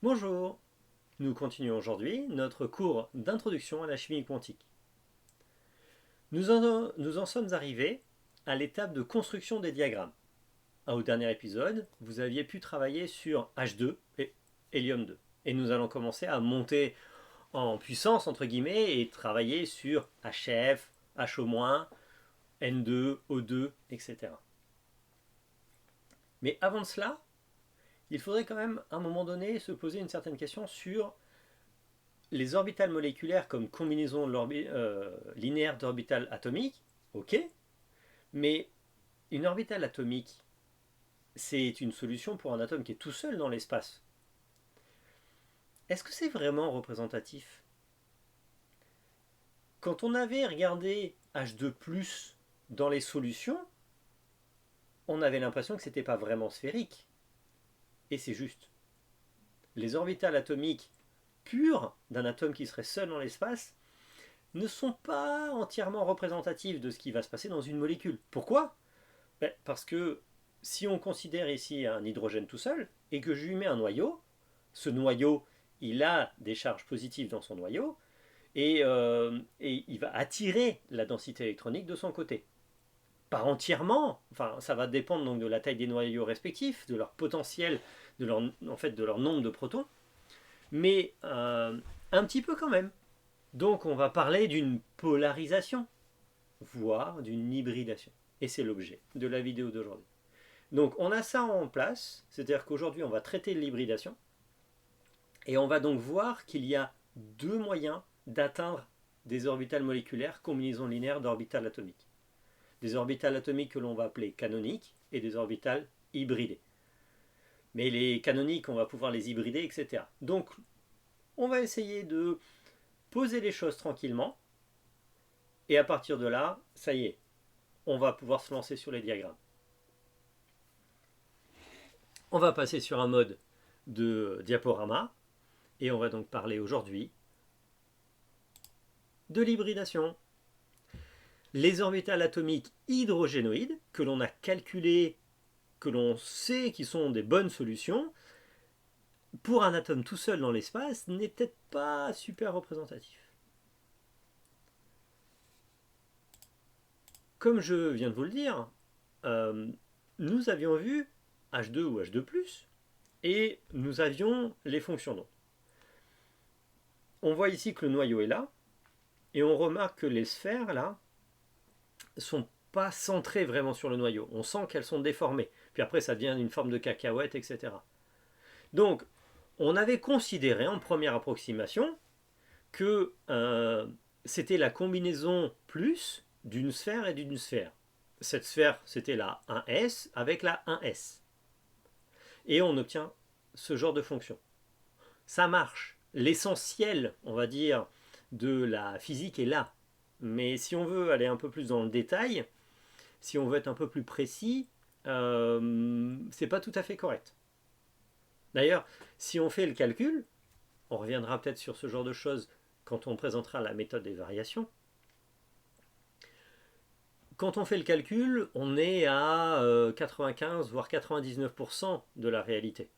Bonjour, nous continuons aujourd'hui notre cours d'introduction à la chimie quantique. Nous en sommes arrivés à l'étape de construction des diagrammes. Au dernier épisode, vous aviez pu travailler sur H2 et hélium 2. Et nous allons commencer à monter en puissance, entre guillemets, et travailler sur HF, HO-, N2, O2, etc. Mais avant cela, il faudrait quand même, à un moment donné, se poser une certaine question sur les orbitales moléculaires comme combinaison linéaire d'orbitales atomiques, ok, mais une orbitale atomique, c'est une solution pour un atome qui est tout seul dans l'espace. Est-ce que c'est vraiment représentatif? Quand on avait regardé H2+, dans les solutions, on avait l'impression que c'était pas vraiment sphérique. Et c'est juste. Les orbitales atomiques pures d'un atome qui serait seul dans l'espace ne sont pas entièrement représentatives de ce qui va se passer dans une molécule. Pourquoi? Parce que si on considère ici un hydrogène tout seul et que je lui mets un noyau, ce noyau, il a des charges positives dans son noyau et il va attirer la densité électronique de son côté. Pas entièrement, enfin ça va dépendre donc de la taille des noyaux respectifs, de leur potentiel, de leur nombre de protons, mais un petit peu quand même. Donc on va parler d'une polarisation, voire d'une hybridation. Et c'est l'objet de la vidéo d'aujourd'hui. Donc on a ça en place, c'est-à-dire qu'aujourd'hui on va traiter l'hybridation, et on va donc voir qu'il y a deux moyens d'atteindre des orbitales moléculaires combinaison linéaire d'orbitales atomiques. Des orbitales atomiques que l'on va appeler canoniques et des orbitales hybridées. Mais les canoniques, on va pouvoir les hybrider, etc. Donc on va essayer de poser les choses tranquillement, et à partir de là, ça y est, on va pouvoir se lancer sur les diagrammes. On va passer sur un mode de diaporama et on va donc parler aujourd'hui de l'hybridation. Les orbitales atomiques hydrogénoïdes que l'on a calculées, que l'on sait qui sont des bonnes solutions, pour un atome tout seul dans l'espace, n'est peut-être pas super représentatif. Comme je viens de vous le dire, nous avions vu H2 ou H2+, et nous avions les fonctions d'onde. On voit ici que le noyau est là, et on remarque que les sphères, là, sont pas centrées vraiment sur le noyau. On sent qu'elles sont déformées. Puis après, ça devient une forme de cacahuète, etc. Donc, on avait considéré en première approximation que c'était la combinaison plus d'une sphère et d'une sphère. Cette sphère, c'était la 1S avec la 1S. Et on obtient ce genre de fonction. Ça marche. L'essentiel, on va dire, de la physique est là. Mais si on veut aller un peu plus dans le détail, si on veut être un peu plus précis, c'est pas tout à fait correct. D'ailleurs, si on fait le calcul, on reviendra peut-être sur ce genre de choses quand on présentera la méthode des variations. Quand on fait le calcul, on est à 95 voire 99% de la réalité.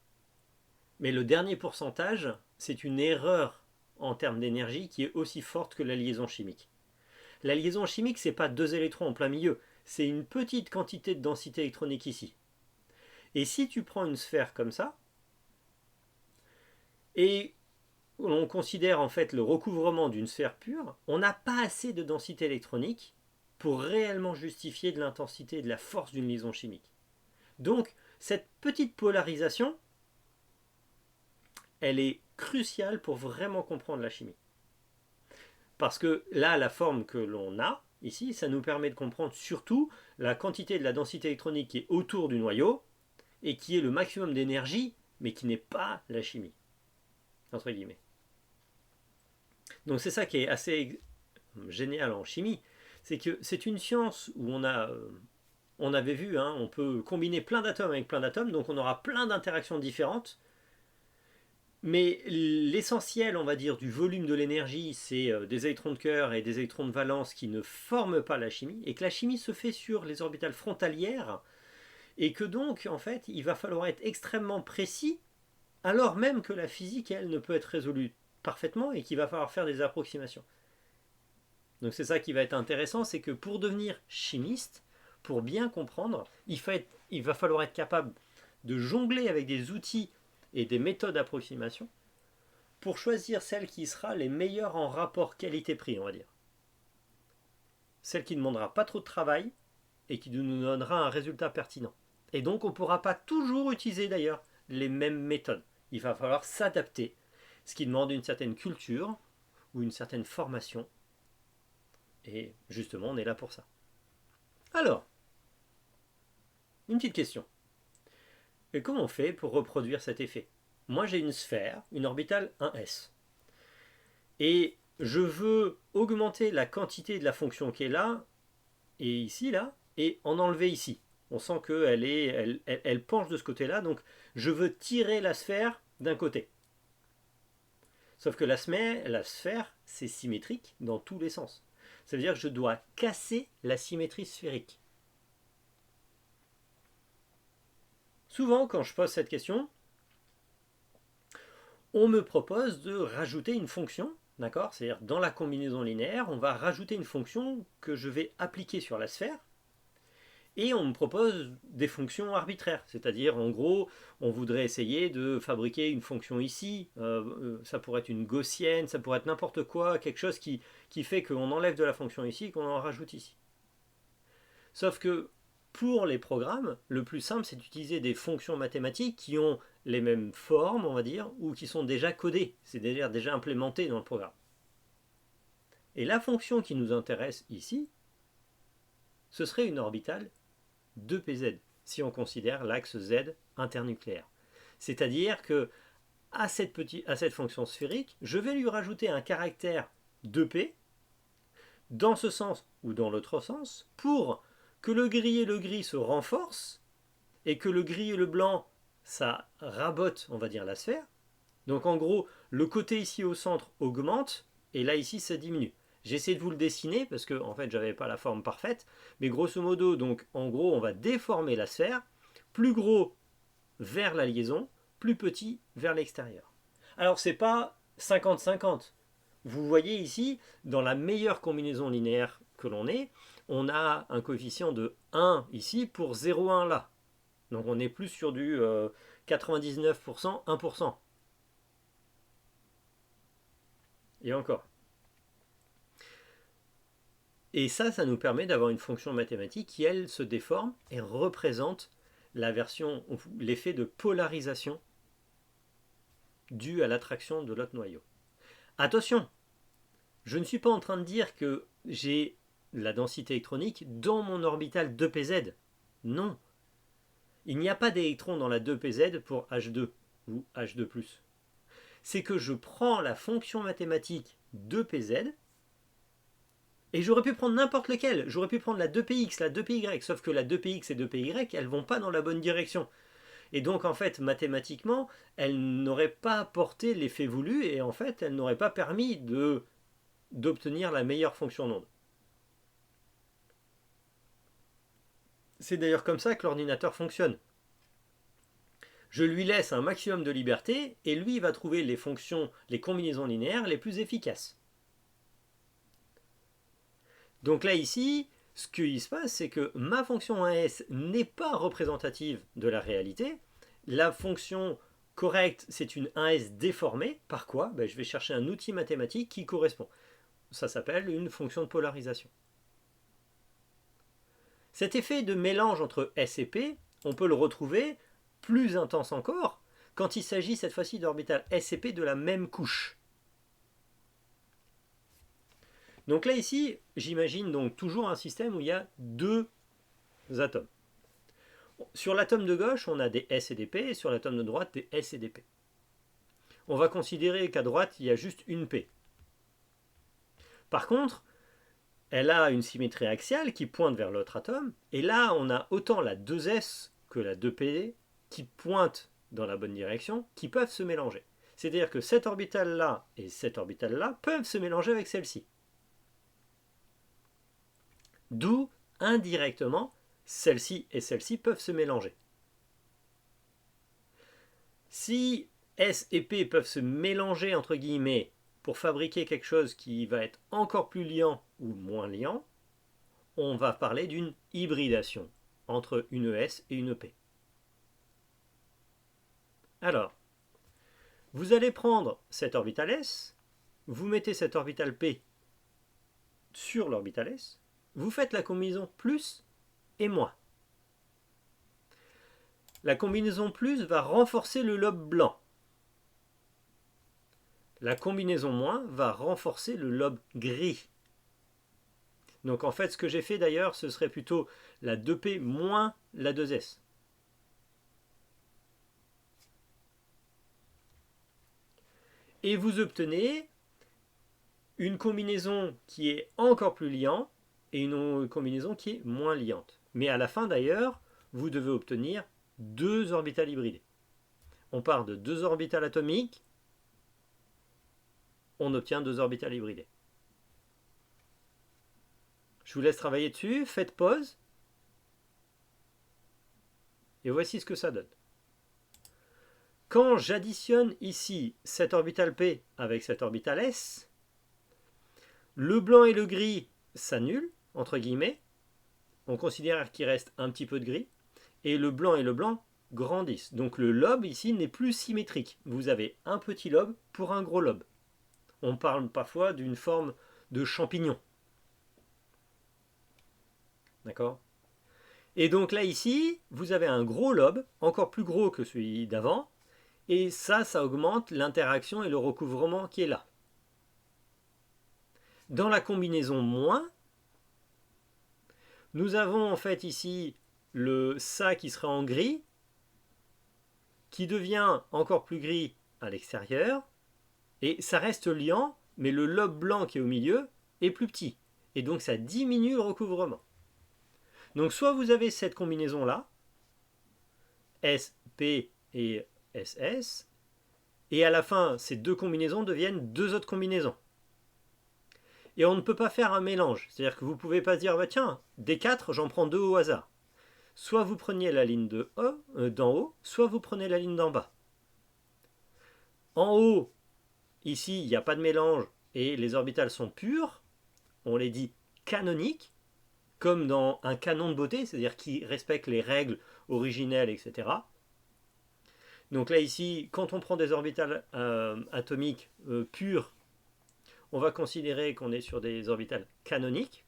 Mais le dernier pourcentage, c'est une erreur en termes d'énergie qui est aussi forte que la liaison chimique. La liaison chimique, c'est pas deux électrons en plein milieu, c'est une petite quantité de densité électronique ici. Et si tu prends une sphère comme ça, et on considère en fait le recouvrement d'une sphère pure, on n'a pas assez de densité électronique pour réellement justifier de l'intensité et de la force d'une liaison chimique. Donc, cette petite polarisation, elle est cruciale pour vraiment comprendre la chimie. Parce que là, la forme que l'on a ici, ça nous permet de comprendre surtout la quantité de la densité électronique qui est autour du noyau et qui est le maximum d'énergie, mais qui n'est pas la chimie. Entre guillemets. Donc c'est ça qui est assez génial en chimie, c'est que c'est une science où on avait vu, on peut combiner plein d'atomes avec plein d'atomes, donc on aura plein d'interactions différentes. Mais l'essentiel, on va dire, du volume de l'énergie, c'est des électrons de cœur et des électrons de valence qui ne forment pas la chimie, et que la chimie se fait sur les orbitales frontalières, et que donc, en fait, il va falloir être extrêmement précis alors même que la physique, elle, ne peut être résolue parfaitement et qu'il va falloir faire des approximations. Donc c'est ça qui va être intéressant, c'est que pour devenir chimiste, pour bien comprendre, il va falloir être capable de jongler avec des outils et des méthodes d'approximation pour choisir celle qui sera les meilleures en rapport qualité-prix, on va dire. Celle qui ne demandera pas trop de travail et qui nous donnera un résultat pertinent. Et donc on ne pourra pas toujours utiliser d'ailleurs les mêmes méthodes. Il va falloir s'adapter, ce qui demande une certaine culture ou une certaine formation. Et justement, on est là pour ça. Alors, une petite question. Et comment on fait pour reproduire cet effet? Moi j'ai une sphère, une orbitale 1s. Et je veux augmenter la quantité de la fonction qui est là, et ici, là, et en enlever ici. On sent elle penche de ce côté-là, donc je veux tirer la sphère d'un côté. Sauf que la sphère, c'est symétrique dans tous les sens. Ça veut dire que je dois casser la symétrie sphérique. Souvent, quand je pose cette question, on me propose de rajouter une fonction, d'accord? C'est-à-dire, dans la combinaison linéaire, on va rajouter une fonction que je vais appliquer sur la sphère, et on me propose des fonctions arbitraires, c'est-à-dire en gros on voudrait essayer de fabriquer une fonction ici, ça pourrait être une gaussienne, ça pourrait être n'importe quoi, quelque chose qui fait qu'on enlève de la fonction ici et qu'on en rajoute ici. Sauf que pour les programmes, le plus simple c'est d'utiliser des fonctions mathématiques qui ont les mêmes formes, on va dire, ou qui sont déjà codées, c'est-à-dire déjà implémentées dans le programme. Et la fonction qui nous intéresse ici, ce serait une orbitale 2pz, si on considère l'axe z internucléaire. C'est-à-dire que à cette fonction sphérique, je vais lui rajouter un caractère 2p, dans ce sens ou dans l'autre sens, pour que le gris et le gris se renforcent, et que le gris et le blanc, ça rabote, on va dire, la sphère. Donc en gros, le côté ici au centre augmente, et là ici ça diminue. J'essaie de vous le dessiner parce que en fait j'avais pas la forme parfaite, mais grosso modo, donc en gros on va déformer la sphère, plus gros vers la liaison, plus petit vers l'extérieur. Alors c'est pas 50-50. Vous voyez ici, dans la meilleure combinaison linéaire que l'on ait, on a un coefficient de 1 ici pour 0,1 là. Donc on est plus sur du 99%, 1%. Et encore. Et ça nous permet d'avoir une fonction mathématique qui, elle, se déforme et représente l'effet de polarisation dû à l'attraction de l'autre noyau. Attention, je ne suis pas en train de dire que j'ai la densité électronique dans mon orbitale 2pz. Non. Il n'y a pas d'électrons dans la 2pz pour H2 ou H2+. C'est que je prends la fonction mathématique 2pz, et j'aurais pu prendre n'importe lequel. J'aurais pu prendre la 2px, la 2py, sauf que la 2px et 2py, elles vont pas dans la bonne direction. Et donc, en fait, mathématiquement, elles n'auraient pas apporté l'effet voulu, et en fait, elles n'auraient pas permis d'obtenir la meilleure fonction d'onde. C'est d'ailleurs comme ça que l'ordinateur fonctionne. Je lui laisse un maximum de liberté, et lui, il va trouver les fonctions, les combinaisons linéaires les plus efficaces. Donc là, ici, ce qui se passe, c'est que ma fonction 1s n'est pas représentative de la réalité. La fonction correcte, c'est une 1s déformée. Par quoi? Je vais chercher un outil mathématique qui correspond. Ça s'appelle une fonction de polarisation. Cet effet de mélange entre S et P, on peut le retrouver plus intense encore quand il s'agit cette fois-ci d'orbitales S et P de la même couche. Donc là ici, j'imagine donc toujours un système où il y a deux atomes. Sur l'atome de gauche, on a des S et des P, et sur l'atome de droite, des S et des P. On va considérer qu'à droite, il y a juste une P. Par contre, elle a une symétrie axiale qui pointe vers l'autre atome, et là, on a autant la 2S que la 2P qui pointent dans la bonne direction, qui peuvent se mélanger. C'est-à-dire que cette orbitale-là et cette orbitale-là peuvent se mélanger avec celle-ci. D'où, indirectement, celle-ci et celle-ci peuvent se mélanger. Si S et P peuvent se mélanger entre guillemets pour fabriquer quelque chose qui va être encore plus liant ou moins liant, on va parler d'une hybridation entre une S et une P. Alors, vous allez prendre cet orbital S, vous mettez cet orbital P sur l'orbital S, vous faites la combinaison plus et moins. La combinaison plus va renforcer le lobe blanc. La combinaison moins va renforcer le lobe gris. Donc en fait, ce que j'ai fait d'ailleurs, ce serait plutôt la 2P moins la 2S. Et vous obtenez une combinaison qui est encore plus liante et une combinaison qui est moins liante. Mais à la fin d'ailleurs, vous devez obtenir deux orbitales hybridées. On part de deux orbitales atomiques, on obtient deux orbitales hybridées. Je vous laisse travailler dessus, faites pause. Et voici ce que ça donne. Quand j'additionne ici cet orbital P avec cet orbital S, le blanc et le gris s'annulent, entre guillemets. On considère qu'il reste un petit peu de gris. Et le blanc grandissent. Donc le lobe ici n'est plus symétrique. Vous avez un petit lobe pour un gros lobe. On parle parfois d'une forme de champignon. D'accord ? Et donc là ici, vous avez un gros lobe, encore plus gros que celui d'avant, et ça augmente l'interaction et le recouvrement qui est là. Dans la combinaison moins, nous avons en fait ici le ça qui sera en gris, qui devient encore plus gris à l'extérieur, et ça reste liant, mais le lobe blanc qui est au milieu est plus petit, et donc ça diminue le recouvrement. Donc soit vous avez cette combinaison-là, SP et SS, et à la fin, ces deux combinaisons deviennent deux autres combinaisons. Et on ne peut pas faire un mélange. C'est-à-dire que vous ne pouvez pas dire, bah tiens, des 4, j'en prends 2 au hasard. Soit vous preniez la ligne d'en haut, soit vous prenez la ligne d'en bas. En haut, ici, il n'y a pas de mélange et les orbitales sont pures. On les dit canoniques, comme dans un canon de beauté, c'est-à-dire qui respecte les règles originelles, etc. Donc là, ici, quand on prend des orbitales atomiques pures, on va considérer qu'on est sur des orbitales canoniques.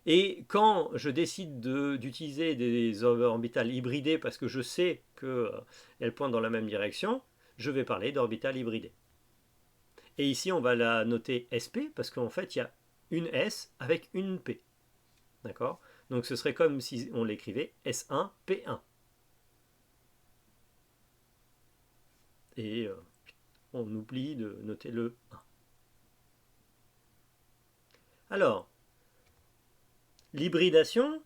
Et quand je décide d'utiliser des orbitales hybridées parce que je sais qu'elles pointent dans la même direction, je vais parler d'orbitales hybridées. Et ici, on va la noter SP parce qu'en fait, il y a une S avec une P. D'accord ? Donc ce serait comme si on l'écrivait S1, P1. Et on oublie de noter le 1. Alors, l'hybridation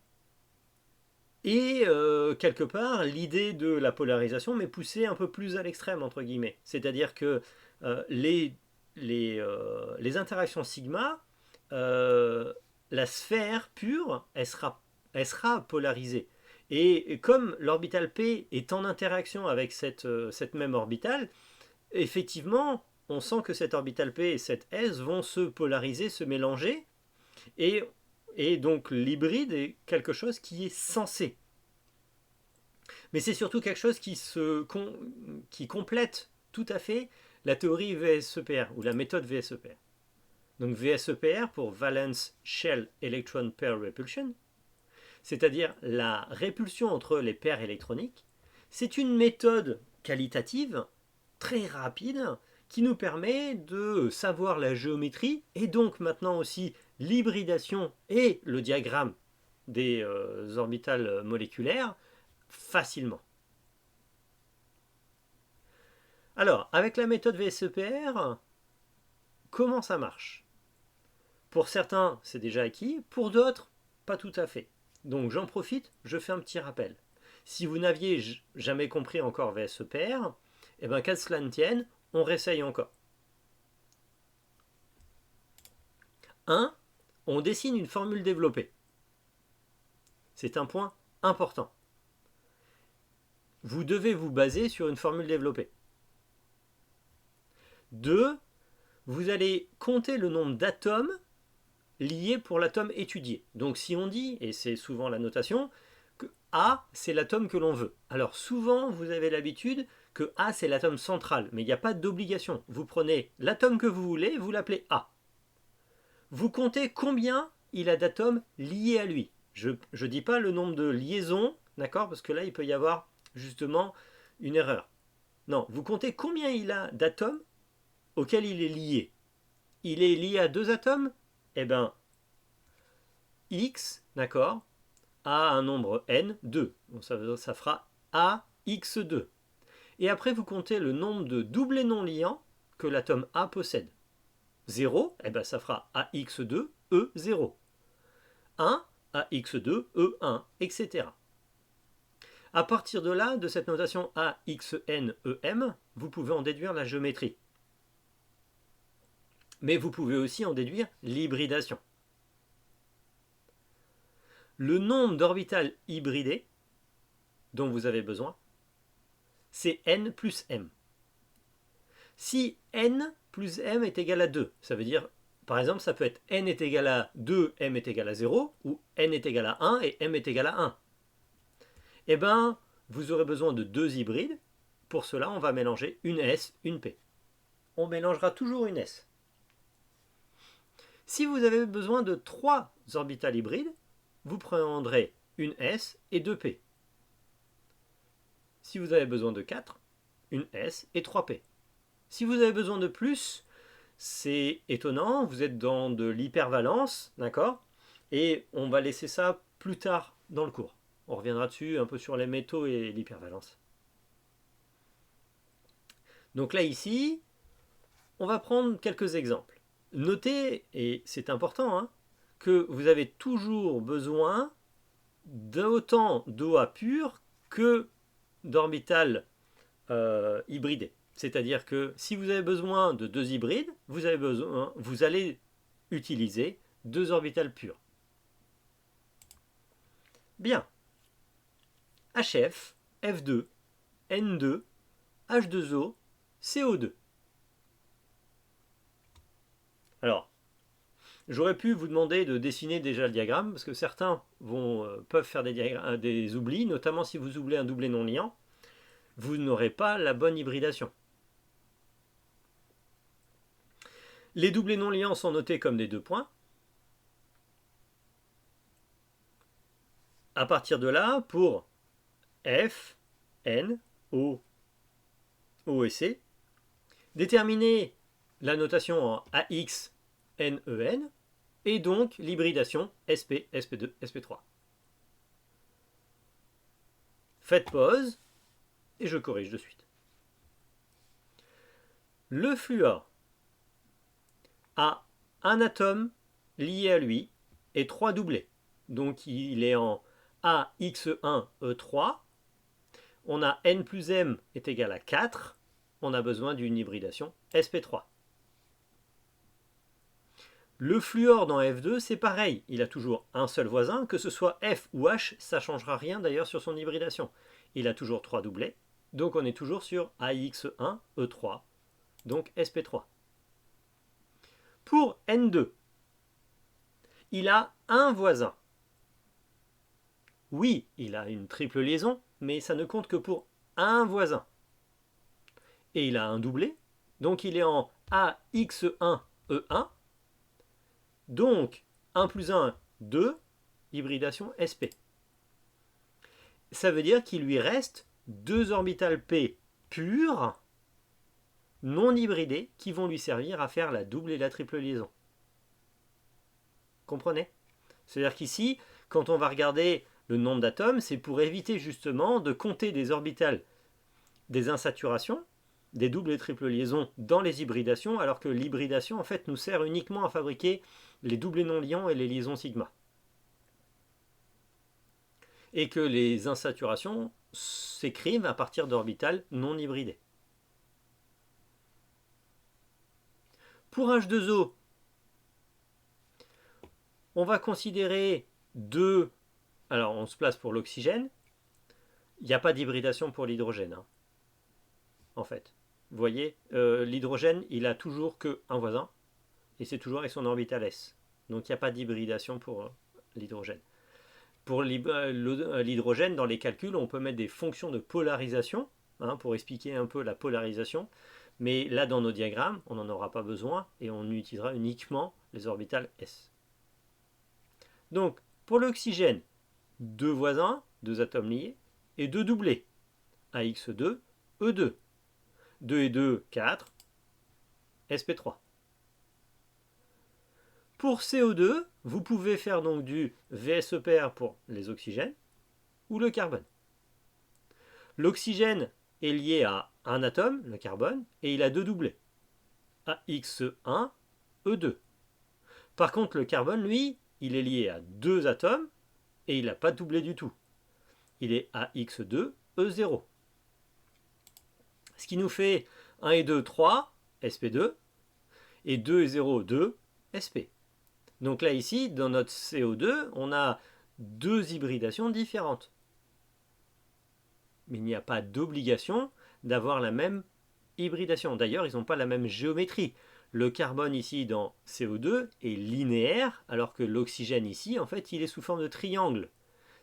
est quelque part l'idée de la polarisation, mais poussée un peu plus à l'extrême, entre guillemets. C'est-à-dire que les interactions sigma, la sphère pure, elle sera polarisée. Et comme l'orbital P est en interaction avec cette même orbitale, effectivement, on sent que cette orbitale P et cette S vont se polariser, se mélanger, et donc l'hybride est quelque chose qui est censé. Mais c'est surtout quelque chose qui complète tout à fait la théorie VSEPR ou la méthode VSEPR. Donc VSEPR pour Valence Shell Electron Pair Repulsion, c'est-à-dire la répulsion entre les paires électroniques, c'est une méthode qualitative très rapide qui nous permet de savoir la géométrie et donc maintenant aussi l'hybridation et le diagramme des orbitales moléculaires facilement. Alors, avec la méthode VSEPR, comment ça marche ? Pour certains, c'est déjà acquis, pour d'autres, pas tout à fait. Donc j'en profite, je fais un petit rappel. Si vous n'aviez jamais compris encore VSEPR, eh bien qu'à cela ne tienne, on réessaye encore. 1. On dessine une formule développée. C'est un point important. Vous devez vous baser sur une formule développée. 2, vous allez compter le nombre d'atomes liés pour l'atome étudié. Donc si on dit, et c'est souvent la notation, que A, c'est l'atome que l'on veut. Alors souvent, vous avez l'habitude que A, c'est l'atome central, mais il n'y a pas d'obligation. Vous prenez l'atome que vous voulez, vous l'appelez A. Vous comptez combien il a d'atomes liés à lui. Je ne dis pas le nombre de liaisons, d'accord, parce que là, il peut y avoir justement une erreur. Non, vous comptez combien il a d'atomes auxquels il est lié. Il est lié à 2 atomes. Eh bien, X, d'accord, a un nombre n, 2. Donc ça fera AX2. Et après, vous comptez le nombre de doublés non liants que l'atome A possède. 0, eh ben, ça fera AX2, E0. 1, AX2, E1, etc. À partir de là, de cette notation AXNEM, vous pouvez en déduire la géométrie. Mais vous pouvez aussi en déduire l'hybridation. Le nombre d'orbitales hybridées dont vous avez besoin, c'est n plus m. Si n plus m est égal à 2, ça veut dire, par exemple, ça peut être n est égal à 2, m est égal à 0, ou n est égal à 1 et m est égal à 1. Eh bien, vous aurez besoin de 2 hybrides. Pour cela, on va mélanger une S, une P. On mélangera toujours une S. Si vous avez besoin de 3 orbitales hybrides, vous prendrez une S et 2 P. Si vous avez besoin de 4, une S et 3 P. Si vous avez besoin de plus, c'est étonnant, vous êtes dans de l'hypervalence, d'accord? Et on va laisser ça plus tard dans le cours. On reviendra dessus un peu sur les métaux et l'hypervalence. Donc là ici, on va prendre quelques exemples. Notez, et c'est important, hein, que vous avez toujours besoin d'autant d'OA pur que d'orbitales hybridées. C'est-à-dire que si vous avez besoin de 2 hybrides, vous allez utiliser 2 orbitales pures. Bien. HF, F2, N2, H2O, CO2. Alors, j'aurais pu vous demander de dessiner déjà le diagramme, parce que certains peuvent faire des oublis, notamment si vous oubliez un doublé non liant, vous n'aurez pas la bonne hybridation. Les doublés non liants sont notés comme des 2 points. À partir de là, pour F, N, O, O et C, déterminer la notation en AX, NEN, et donc l'hybridation SP, SP2, SP3. Faites pause, et je corrige de suite. Le fluor a un atome lié à lui et 3 doublés. Donc il est en AX1E3. On a N plus M est égal à 4. On a besoin d'une hybridation SP3. Le fluor dans F2, c'est pareil. Il a toujours un seul voisin, que ce soit F ou H, ça ne changera rien d'ailleurs sur son hybridation. Il a toujours 3 doublés. Donc on est toujours sur AX1E3. Donc SP3. Pour N2, il a un voisin. Oui, il a une triple liaison, mais ça ne compte que pour un voisin. Et il a un doublé, donc il est en AX1E1. Donc 1 plus 1, 2, hybridation SP. Ça veut dire qu'il lui reste 2 orbitales P pures, non hybridées, qui vont lui servir à faire la double et la triple liaison. Comprenez? C'est-à-dire qu'ici, quand on va regarder le nombre d'atomes, c'est pour éviter justement de compter des orbitales des insaturations, des doubles et triples liaisons dans les hybridations, alors que l'hybridation en fait nous sert uniquement à fabriquer les doublés non liants et les liaisons sigma. Et que les insaturations s'écrivent à partir d'orbitales non hybridées. Pour H2O, on va considérer 2. Alors on se place pour l'oxygène. Il n'y a pas d'hybridation pour l'hydrogène, hein, en fait. Vous voyez, l'hydrogène, il a toujours qu'un voisin, et c'est toujours avec son orbital S. Donc il n'y a pas d'hybridation pour l'hydrogène. Pour l'hydrogène, dans les calculs, on peut mettre des fonctions de polarisation, hein, pour expliquer un peu la polarisation. Mais là, dans nos diagrammes, on n'en aura pas besoin, et on utilisera uniquement les orbitales S. Donc, pour l'oxygène, deux voisins, deux atomes liés, et deux doublés. AX2, E2. 2 et 2, 4, sp3. Pour CO2, vous pouvez faire donc du VSE pair pour les oxygènes ou le carbone. L'oxygène est lié à un atome, le carbone, et il a deux doublés. AX1, E2. Par contre, le carbone, lui, il est lié à deux atomes et il n'a pas de doublé du tout. Il est AX2, E0. Ce qui nous fait 1 et 2, 3, sp2, et 2 et 0, 2, sp. Donc là, ici, dans notre CO2, on a deux hybridations différentes. Mais il n'y a pas d'obligation d'avoir la même hybridation. D'ailleurs, ils n'ont pas la même géométrie. Le carbone ici dans CO2 est linéaire, alors que l'oxygène ici, en fait, il est sous forme de triangle.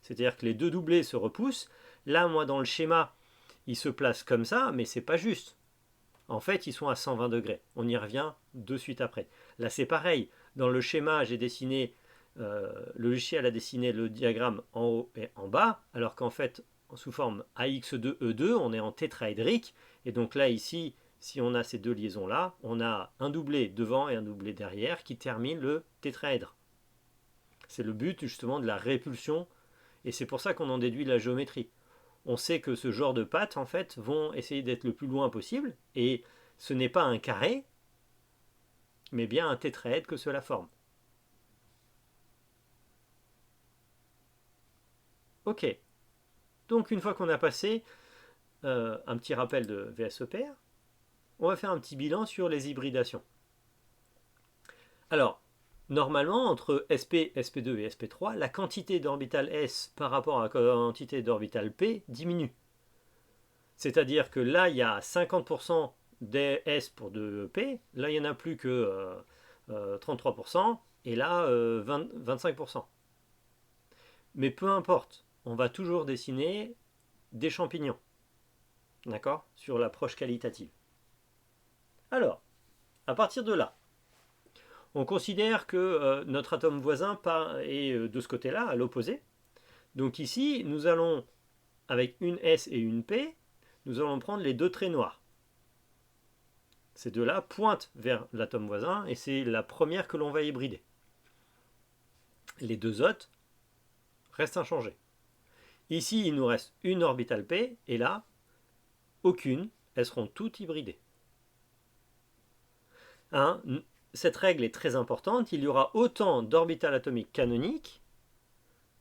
C'est-à-dire que les deux doublés se repoussent. Là, moi, dans le schéma, ils se placent comme ça, mais c'est pas juste. En fait, ils sont à 120 degrés. On y revient de suite après. Là, c'est pareil. Dans le schéma, j'ai dessiné, le logiciel a dessiné le diagramme en haut et en bas, alors qu'en fait, sous forme AX2E2, on est en tétraédrique. Et donc là, ici, si on a ces deux liaisons-là, on a un doublé devant et un doublé derrière qui termine le tétraèdre. C'est le but justement de la répulsion, et c'est pour ça qu'on en déduit la géométrie. On sait que ce genre de pattes, en fait, vont essayer d'être le plus loin possible, et ce n'est pas un carré, mais bien un tétraèdre que cela forme. Ok. Donc une fois qu'on a passé un petit rappel de VSE pair, on va faire un petit bilan sur les hybridations. Alors, normalement, entre SP, SP2 et SP3, la quantité d'orbital S par rapport à la quantité d'orbital P diminue. C'est-à-dire que là, il y a 50% d'S pour 2P, là, il n'y en a plus que 33%, et là, 25%. Mais peu importe, on va toujours dessiner des champignons, d'accord, sur l'approche qualitative. Alors, à partir de là, on considère que notre atome voisin est de ce côté-là, à l'opposé. Donc ici, nous allons, avec une S et une P, nous allons prendre les deux traits noirs. Ces deux-là pointent vers l'atome voisin et c'est la première que l'on va hybrider. Les deux autres restent inchangés. Ici, il nous reste une orbitale P et là, aucune. Elles seront toutes hybridées. Hein, cette règle est très importante. Il y aura autant d'orbitales atomiques canoniques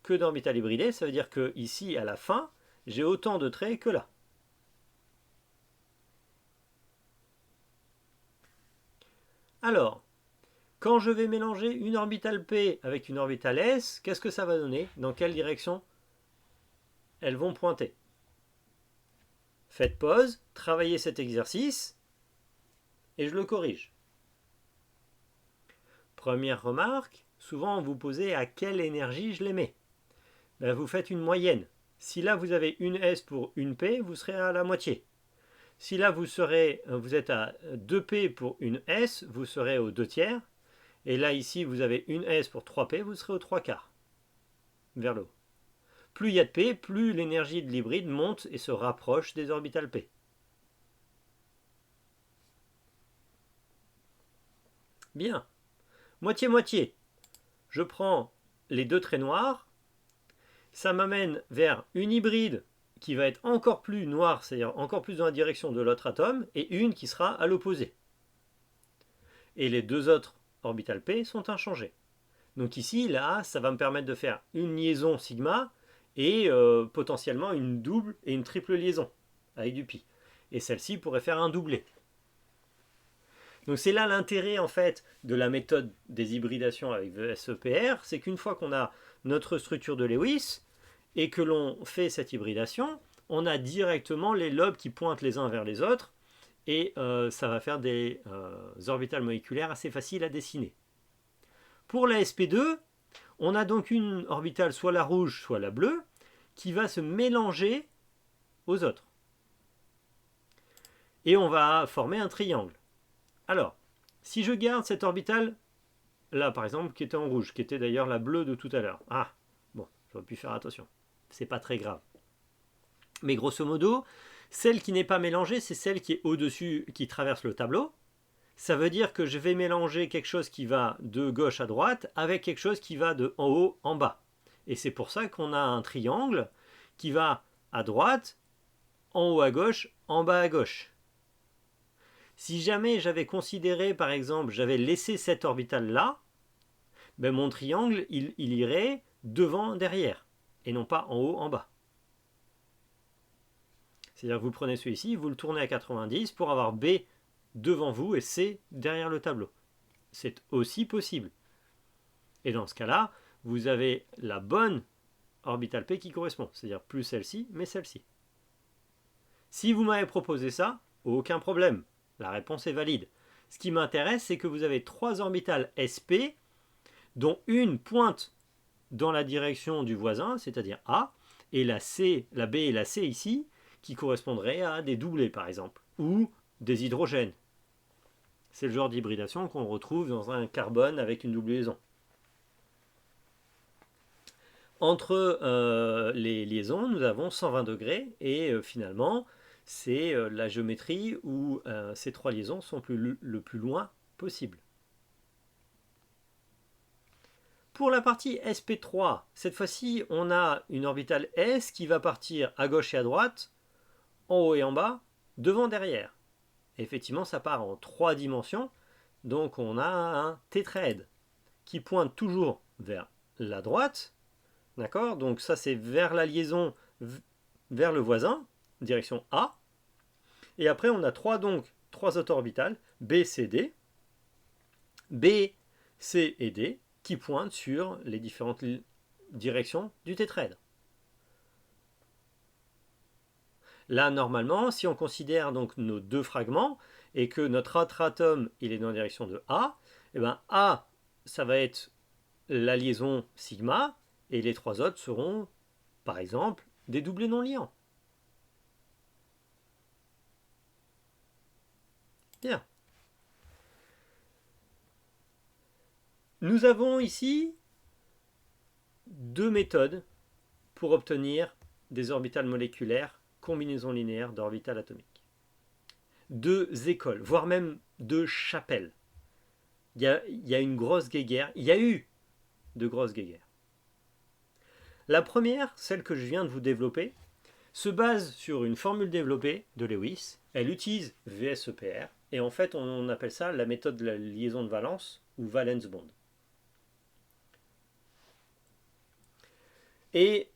que d'orbitales hybridées. Ça veut dire que ici, à la fin, j'ai autant de traits que là. Alors, quand je vais mélanger une orbitale P avec une orbitale S, qu'est-ce que ça va donner? Dans quelle direction elles vont pointer? Faites pause, travaillez cet exercice et je le corrige. Première remarque, souvent vous posez à quelle énergie je les mets. Ben, vous faites une moyenne. Si là vous avez une S pour une P, vous serez à la moitié. Si là vous êtes à 2P pour une S, vous serez aux 2 tiers. Et là ici vous avez une S pour 3P, vous serez aux 3 quarts. Vers le haut. Plus il y a de P, plus l'énergie de l'hybride monte et se rapproche des orbitales P. Bien. Moitié-moitié. Je prends les deux traits noirs. Ça m'amène vers une hybride qui va être encore plus noire, c'est-à-dire encore plus dans la direction de l'autre atome, et une qui sera à l'opposé. Et les deux autres orbitales P sont inchangées. Donc ici, là, ça va me permettre de faire une liaison sigma et potentiellement une double et une triple liaison avec du pi. Et celle-ci pourrait faire un doublé. Donc c'est là l'intérêt en fait de la méthode des hybridations avec VSEPR, c'est qu'une fois qu'on a notre structure de Lewis et que l'on fait cette hybridation, on a directement les lobes qui pointent les uns vers les autres et ça va faire des orbitales moléculaires assez faciles à dessiner. Pour la sp2, on a donc une orbitale, soit la rouge, soit la bleue, qui va se mélanger aux autres. Et on va former un triangle. Alors, si je garde cette orbitale, là par exemple, qui était en rouge, qui était d'ailleurs la bleue de tout à l'heure. Ah, bon, j'aurais pu faire attention. C'est pas très grave. Mais grosso modo, celle qui n'est pas mélangée, c'est celle qui est au-dessus, qui traverse le tableau. Ça veut dire que je vais mélanger quelque chose qui va de gauche à droite avec quelque chose qui va de en haut en bas. Et c'est pour ça qu'on a un triangle qui va à droite, en haut à gauche, en bas à gauche. Si jamais j'avais considéré, par exemple, j'avais laissé cette orbitale là, ben mon triangle, il irait devant, derrière, et non pas en haut, en bas. C'est-à-dire que vous prenez celui-ci, vous le tournez à 90 pour avoir B devant vous et C derrière le tableau. C'est aussi possible. Et dans ce cas-là, vous avez la bonne orbitale P qui correspond, c'est-à-dire plus celle-ci, mais celle-ci. Si vous m'avez proposé ça, aucun problème. La réponse est valide. Ce qui m'intéresse, c'est que vous avez 3 orbitales SP, dont une pointe dans la direction du voisin, c'est-à-dire A, et la B et la C ici, qui correspondraient à des doublés par exemple, ou des hydrogènes. C'est le genre d'hybridation qu'on retrouve dans un carbone avec une double liaison. Entre les liaisons, nous avons 120 degrés et finalement, c'est la géométrie où ces 3 liaisons sont le plus loin possible. Pour la partie sp3, cette fois-ci, on a une orbitale S qui va partir à gauche et à droite, en haut et en bas, devant, derrière. Et effectivement, ça part en 3 dimensions, donc on a un tétraède qui pointe toujours vers la droite, d'accord? Donc ça, c'est vers la liaison, vers le voisin, direction A. Et après, on a 3 autres orbitales, B, C, D, B, C et D, qui pointent sur les différentes directions du tétraèdre. Là, normalement, si on considère donc nos 2 fragments et que notre autre atome il est dans la direction de A, et bien A, ça va être la liaison sigma et les 3 autres seront, par exemple, des doublés non liants. Bien. Nous avons ici 2 méthodes pour obtenir des orbitales moléculaires, combinaisons linéaires d'orbitales atomiques. 2 écoles, voire même 2 chapelles. Il y a une grosse guéguerre, il y a eu de grosses guéguerres. La première, celle que je viens de vous développer, se base sur une formule développée de Lewis. Elle utilise VSEPR et en fait on appelle ça la méthode de la liaison de valence ou valence bond. Et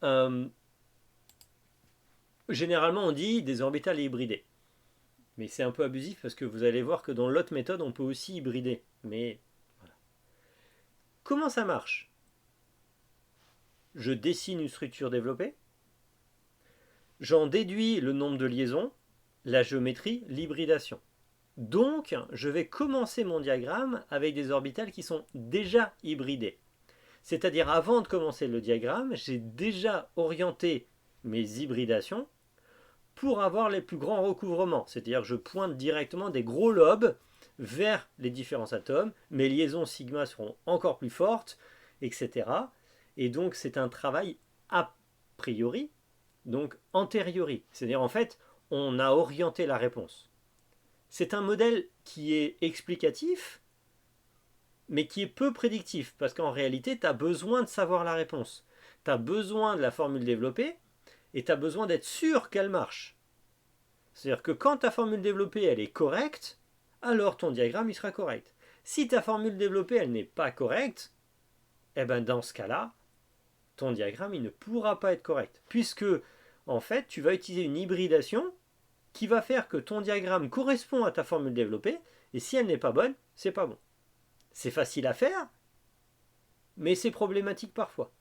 généralement on dit des orbitales hybridées. Mais c'est un peu abusif parce que vous allez voir que dans l'autre méthode on peut aussi hybrider. Mais voilà. Comment ça marche? Je dessine une structure développée. J'en déduis le nombre de liaisons, la géométrie, l'hybridation. Donc, je vais commencer mon diagramme avec des orbitales qui sont déjà hybridées. C'est-à-dire, avant de commencer le diagramme, j'ai déjà orienté mes hybridations pour avoir les plus grands recouvrements. C'est-à-dire que je pointe directement des gros lobes vers les différents atomes. Mes liaisons sigma seront encore plus fortes, etc. Et donc, c'est un travail a priori, donc antériori. C'est-à-dire, en fait, on a orienté la réponse. C'est un modèle qui est explicatif, mais qui est peu prédictif, parce qu'en réalité, tu as besoin de savoir la réponse. Tu as besoin de la formule développée, et tu as besoin d'être sûr qu'elle marche. C'est-à-dire que quand ta formule développée, elle est correcte, alors ton diagramme, il sera correct. Si ta formule développée, elle n'est pas correcte, eh ben dans ce cas-là, ton diagramme, il ne pourra pas être correct. Puisque, en fait, tu vas utiliser une hybridation qui va faire que ton diagramme correspond à ta formule développée, et si elle n'est pas bonne, c'est pas bon. C'est facile à faire, mais c'est problématique parfois.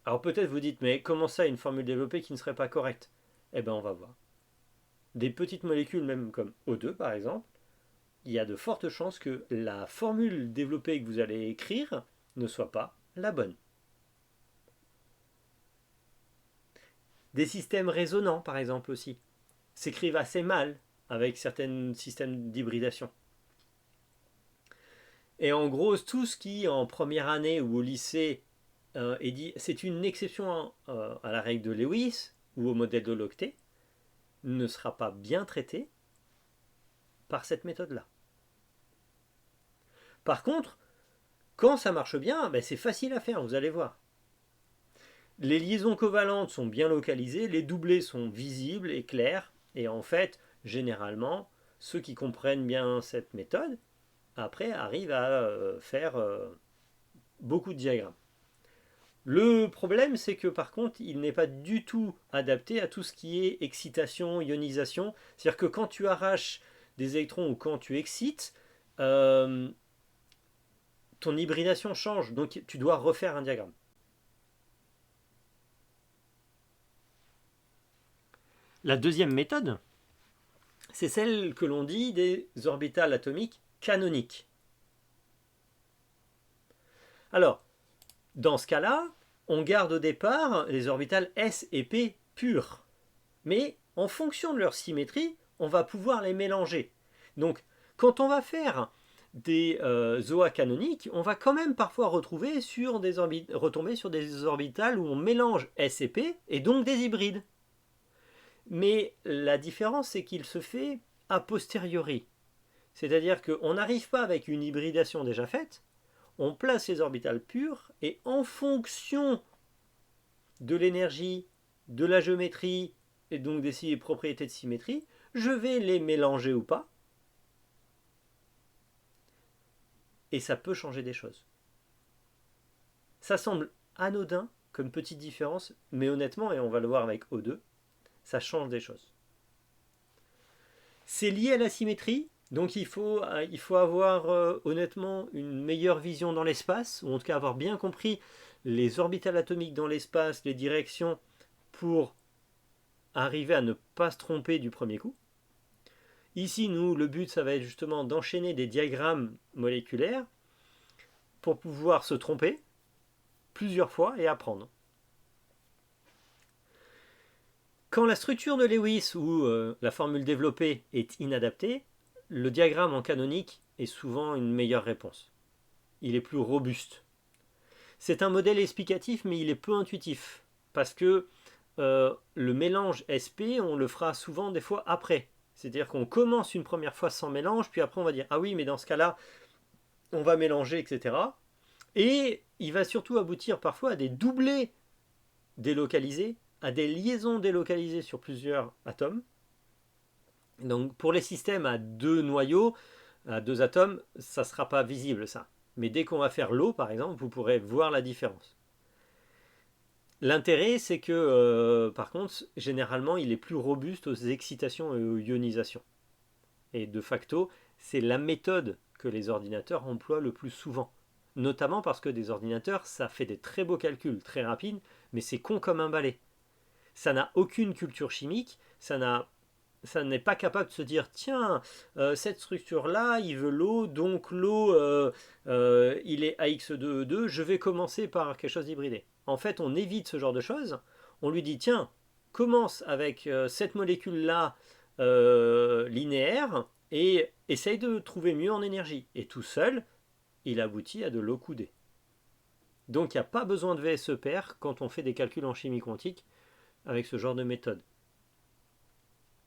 Alors peut-être vous dites, mais comment ça, une formule développée qui ne serait pas correcte? Eh bien, on va voir. des petites molécules, même comme O2 par exemple, il y a de fortes chances que la formule développée que vous allez écrire ne soit pas la bonne. Des systèmes résonants, par exemple, aussi, s'écrivent assez mal avec certains systèmes d'hybridation. Et en gros, tout ce qui, en première année ou au lycée, est dit, c'est une exception à la règle de Lewis ou au modèle de l'octet, ne sera pas bien traité par cette méthode-là. Par contre, quand ça marche bien, ben c'est facile à faire, vous allez voir. Les liaisons covalentes sont bien localisées, les doublés sont visibles et clairs, et en fait, généralement, ceux qui comprennent bien cette méthode, après, arrivent à faire beaucoup de diagrammes. Le problème, c'est que par contre, il n'est pas du tout adapté à tout ce qui est excitation, ionisation. C'est-à-dire que quand tu arraches des électrons ou quand tu excites, euh, ton hybridation change, donc tu dois refaire un diagramme. La deuxième méthode, c'est celle que l'on dit des orbitales atomiques canoniques. Alors, dans ce cas-là, on garde au départ les orbitales S et P pures. Mais en fonction de leur symétrie, on va pouvoir les mélanger. Donc, quand on va faire des OA canoniques, on va quand même parfois retomber sur des orbitales où on mélange S et P, et donc des hybrides. Mais la différence, c'est qu'il se fait a posteriori. C'est-à-dire qu'on n'arrive pas avec une hybridation déjà faite, on place les orbitales pures, et en fonction de l'énergie, de la géométrie, et donc des propriétés de symétrie, je vais les mélanger ou pas, et ça peut changer des choses. Ça semble anodin comme petite différence, mais honnêtement, et on va le voir avec O2, ça change des choses. C'est lié à la symétrie, donc il faut avoir honnêtement une meilleure vision dans l'espace, ou en tout cas avoir bien compris les orbitales atomiques dans l'espace, les directions, pour arriver à ne pas se tromper du premier coup. Ici, nous, le but, ça va être justement d'enchaîner des diagrammes moléculaires pour pouvoir se tromper plusieurs fois et apprendre. Quand la structure de Lewis ou la formule développée est inadaptée, le diagramme en canonique est souvent une meilleure réponse. Il est plus robuste. C'est un modèle explicatif, mais il est peu intuitif, parce que le mélange SP, on le fera souvent des fois après. C'est-à-dire qu'on commence une première fois sans mélange, puis après on va dire ah oui, mais dans ce cas-là, on va mélanger, etc. Et il va surtout aboutir parfois à des doublés délocalisés, à des liaisons délocalisées sur plusieurs atomes. Donc pour les systèmes à deux noyaux, à deux atomes, ça ne sera pas visible ça. Mais dès qu'on va faire l'eau, par exemple, vous pourrez voir la différence. L'intérêt, c'est que, par contre, généralement, il est plus robuste aux excitations et aux ionisations. Et de facto, c'est la méthode que les ordinateurs emploient le plus souvent. Notamment parce que des ordinateurs, ça fait des très beaux calculs, très rapides, mais c'est con comme un balai. Ça n'a aucune culture chimique, ça n'est pas capable de se dire tiens, cette structure-là, il veut l'eau, donc l'eau, il est AX2E2, je vais commencer par quelque chose d'hybridé. En fait, on évite ce genre de choses. On lui dit tiens, commence avec cette molécule-là linéaire et essaye de trouver mieux en énergie. Et tout seul, il aboutit à de l'eau coudée. Donc il n'y a pas besoin de VSE pair quand on fait des calculs en chimie quantique avec ce genre de méthode.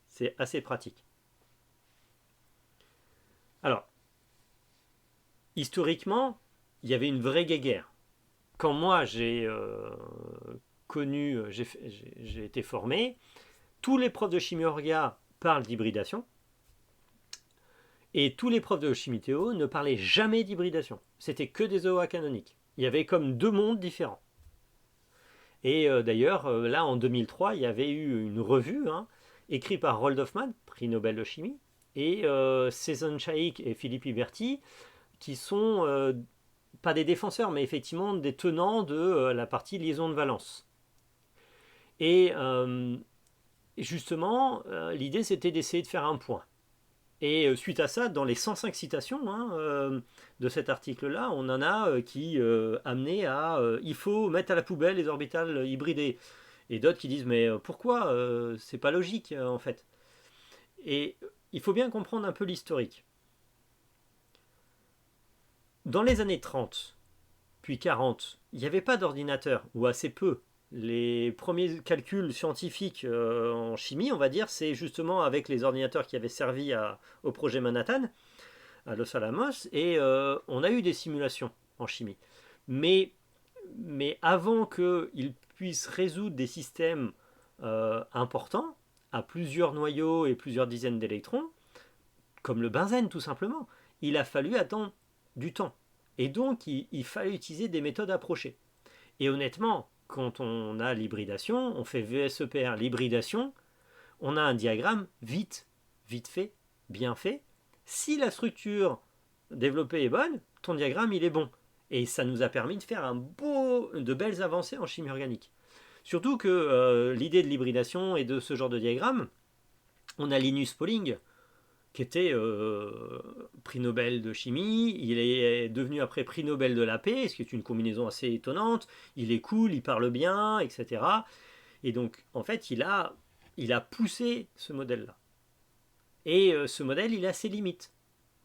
C'est assez pratique. Alors, historiquement, il y avait une vraie guéguerre. Quand moi j'ai j'ai été formé, tous les profs de chimie orga parlent d'hybridation, et tous les profs de chimie théo ne parlaient jamais d'hybridation. C'était que des OA canoniques. Il y avait comme deux mondes différents. Et d'ailleurs, là en 2003, il y avait eu une revue écrite par Roald Hoffmann, prix Nobel de chimie, et Cezanne Chayik et Philippe Iberti, qui sont pas des défenseurs, mais effectivement des tenants de la partie liaison de valence. Et justement, l'idée c'était d'essayer de faire un point. Et suite à ça, dans les 105 citations de cet article-là, on en a qui amenaient à il faut mettre à la poubelle les orbitales hybridées. Et d'autres qui disent mais pourquoi c'est pas logique en fait. Et il faut bien comprendre un peu l'historique. Dans les années 30, puis 40, il n'y avait pas d'ordinateur, ou assez peu. Les premiers calculs scientifiques en chimie, on va dire, c'est justement avec les ordinateurs qui avaient servi au projet Manhattan, à Los Alamos, et on a eu des simulations en chimie. Mais, mais avant qu'ils puissent résoudre des systèmes importants, à plusieurs noyaux et plusieurs dizaines d'électrons, comme le benzène tout simplement, il a fallu attendre du temps. Et donc, il fallait utiliser des méthodes approchées. Et honnêtement, quand on a l'hybridation, on fait VSEPR, l'hybridation, on a un diagramme vite fait, bien fait. Si la structure développée est bonne, ton diagramme il est bon. Et ça nous a permis de faire de belles avancées en chimie organique. Surtout que l'idée de l'hybridation et de ce genre de diagramme, on a Linus Pauling, qui était prix Nobel de chimie. Il est devenu après prix Nobel de la paix, ce qui est une combinaison assez étonnante. Il est cool, il parle bien, etc. Et donc, en fait, il a poussé ce modèle-là. Et ce modèle, il a ses limites.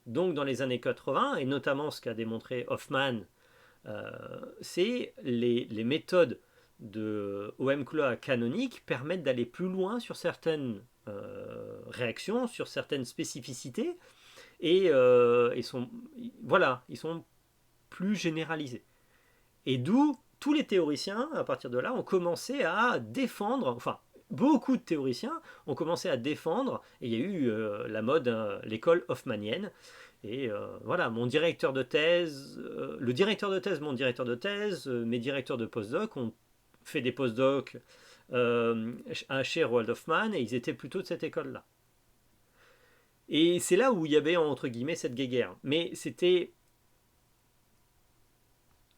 Donc, dans les années 80, et notamment ce qu'a démontré Hoffman, c'est les méthodes de OM-CLOA canonique permettent d'aller plus loin sur certaines réactions, sur certaines spécificités, et ils sont plus généralisés. Et d'où tous les théoriciens, à partir de là, ont commencé à défendre, enfin, beaucoup de théoriciens ont commencé à défendre, et il y a eu la mode, l'école hoffmannienne. Et voilà, mon directeur de thèse, le directeur de thèse, mon directeur de thèse, mes directeurs de postdoc ont fait des postdocs chez Roald Hoffmann, et ils étaient plutôt de cette école-là. Et c'est là où il y avait, entre guillemets, cette guéguerre. Mais c'était...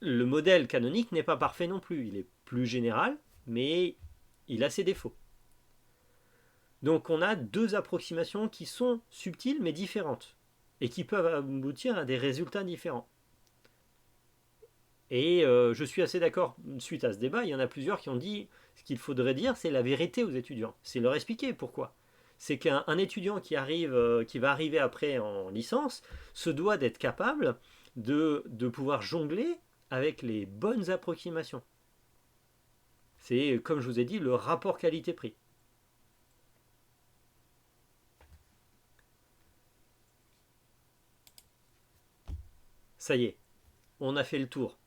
Le modèle canonique n'est pas parfait non plus. Il est plus général, mais il a ses défauts. Donc on a deux approximations qui sont subtiles mais différentes et qui peuvent aboutir à des résultats différents. Et je suis assez d'accord, suite à ce débat, il y en a plusieurs qui ont dit ce qu'il faudrait dire, c'est la vérité aux étudiants. C'est leur expliquer pourquoi. C'est qu'un étudiant qui va arriver après en licence se doit d'être capable de pouvoir jongler avec les bonnes approximations. C'est, comme je vous ai dit, le rapport qualité-prix. Ça y est, on a fait le tour.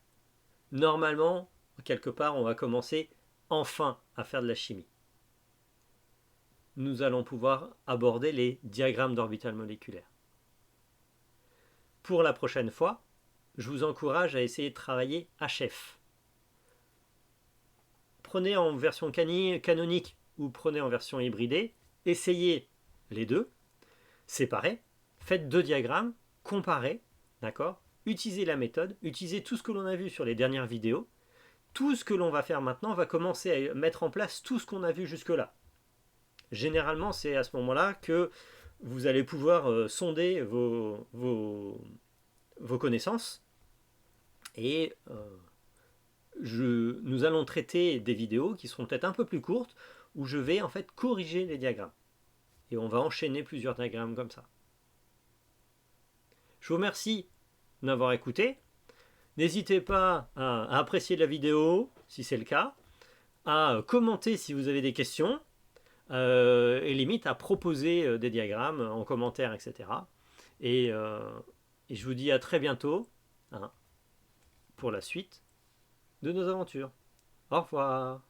Normalement, quelque part, on va commencer enfin à faire de la chimie. Nous allons pouvoir aborder les diagrammes d'orbital moléculaire. Pour la prochaine fois, je vous encourage à essayer de travailler HF. Prenez en version canonique ou prenez en version hybridée, essayez les deux, séparez, faites deux diagrammes, comparez, d'accord ? Utilisez la méthode, utilisez tout ce que l'on a vu sur les dernières vidéos. Tout ce que l'on va faire maintenant va commencer à mettre en place tout ce qu'on a vu jusque-là. Généralement, c'est à ce moment-là que vous allez pouvoir sonder vos connaissances et nous allons traiter des vidéos qui seront peut-être un peu plus courtes où je vais en fait corriger les diagrammes. Et on va enchaîner plusieurs diagrammes comme ça. Je vous remercie de m'avoir écouté. N'hésitez pas à apprécier la vidéo si c'est le cas, à commenter si vous avez des questions, et limite à proposer des diagrammes en commentaire, etc. Et je vous dis à très bientôt pour la suite de nos aventures. Au revoir.